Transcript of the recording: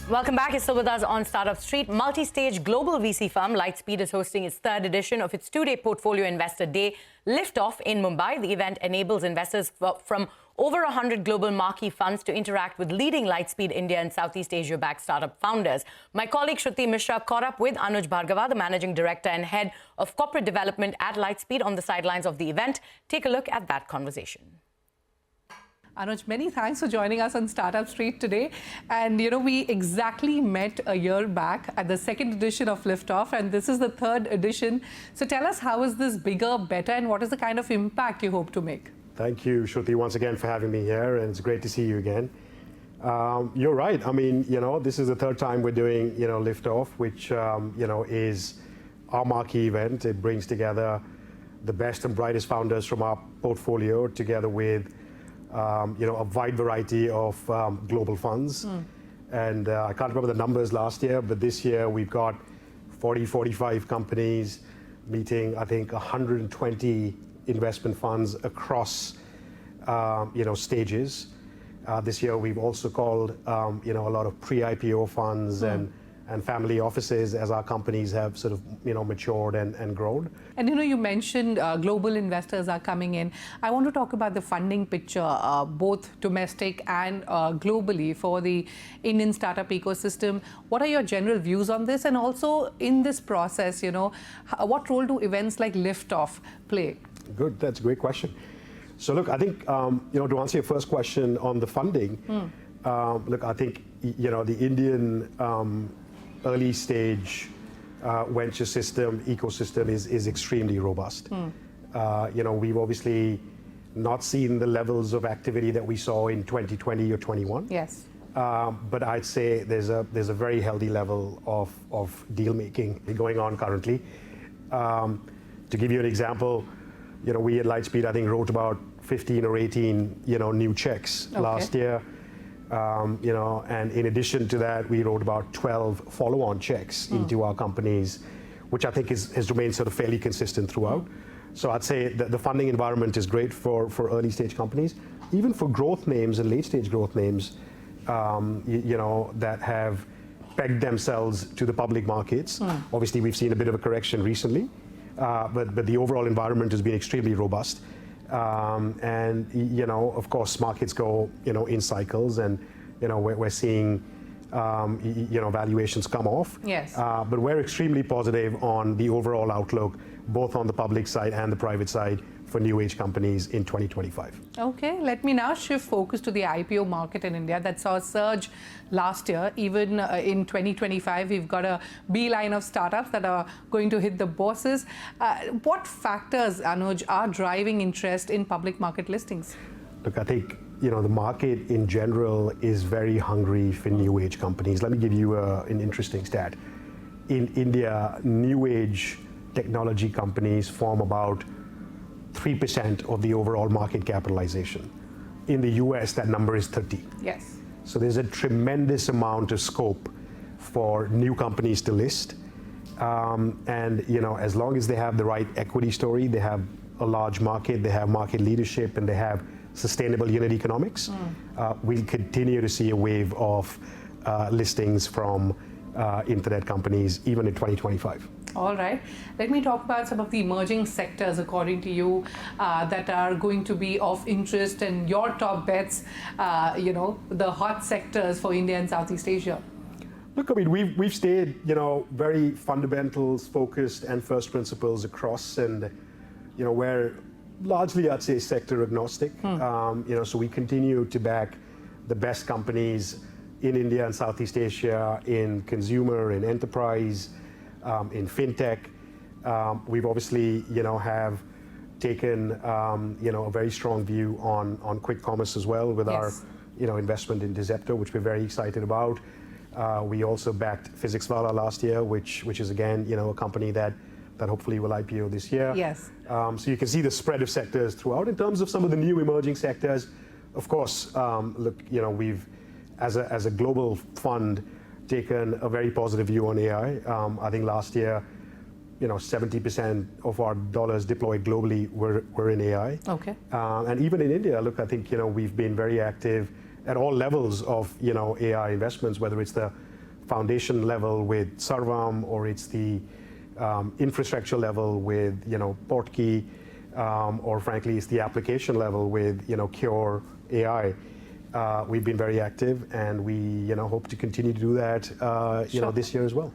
Welcome back. You're still with us on Startup Street. Multi-stage global VC firm Lightspeed is hosting its third edition of its two-day Portfolio Investor Day Liftoff in Mumbai. The event enables investors from over 100 global marquee funds to interact with leading Lightspeed India and Southeast Asia-backed startup founders. My colleague Shruti Mishra caught up with Anuj Bhargava, the managing director and head of corporate development at Lightspeed, on the sidelines of the event. Take a look at that conversation. Anuj, many thanks for joining us on Startup Street today. And, we exactly met a year back at the second edition of Liftoff, and this is the third edition. So tell us, how is this bigger, better, and what is the kind of impact you hope to make? Thank you, Shruti, once again for having me here, and it's great to see you again. You're right. I mean, this is the third time we're doing, Liftoff, which, is our marquee event. It brings together the best and brightest founders from our portfolio together with a wide variety of global funds. And I can't remember the numbers last year, but this year we've got 45 companies meeting, I think 120 investment funds across, stages. This year we've also called, a lot of pre-IPO funds and family offices as our companies have sort of, matured and grown. And you mentioned global investors are coming in. I want to talk about the funding picture, both domestic and globally for the Indian startup ecosystem. What are your general views on this? And also in this process, what role do events like Liftoff play? Good, that's a great question. So look, I think, to answer your first question on the funding, look, I think, the Indian early stage venture ecosystem is extremely robust. We've obviously not seen the levels of activity that we saw in 2020 or 21. Yes. But I'd say there's a very healthy level of deal making going on currently. To give you an example, we at Lightspeed, I think, wrote about 15 or 18, new checks last year. And in addition to that, we wrote about 12 follow-on checks into our companies, which I think has remained sort of fairly consistent throughout. So I'd say that the funding environment is great for early stage companies, even for growth names and late stage growth names, that have pegged themselves to the public markets. Obviously, we've seen a bit of a correction recently, but the overall environment has been extremely robust. And of course, markets go, in cycles, and we're seeing, valuations come off. Yes. But we're extremely positive on the overall outlook, both on the public side and the private side, for new age companies in 2025. Okay, let me now shift focus to the IPO market in India that saw a surge last year. Even in 2025, we've got a beeline of startups that are going to hit the bourses. What factors, Anuj, are driving interest in public market listings? Look, I think, the market in general is very hungry for new age companies. Let me give you an interesting stat. In India, new age technology companies form about 3% of the overall market capitalization. In the US, that number is 30. Yes. So there's a tremendous amount of scope for new companies to list. And, as long as they have the right equity story, they have a large market, they have market leadership, and they have sustainable unit economics, we'll continue to see a wave of listings from internet companies, even in 2025. All right. Let me talk about some of the emerging sectors, according to you, that are going to be of interest, and your top bets, the hot sectors for India and Southeast Asia. Look, I mean, we've stayed, very fundamentals focused and first principles across, and, we're largely, I'd say, sector agnostic. So we continue to back the best companies in India and Southeast Asia in consumer, in enterprise, in fintech. We've obviously, have taken, a very strong view on quick commerce as well with our, investment in Dizepto, which we're very excited about. We also backed PhysicsWallah last year, which is again, a company that hopefully will IPO this year. Yes. So you can see the spread of sectors throughout. In terms of some of the new emerging sectors, of course, look, we've, as a global fund, taken a very positive view on AI. I think last year, 70% of our dollars deployed globally were in AI. Okay. And even in India, look, I think, we've been very active at all levels of, AI investments, whether it's the foundation level with Sarvam, or it's the infrastructure level with Portkey, or frankly, it's the application level with Cure AI. We've been very active, and we hope to continue to do that Sure. this year as well.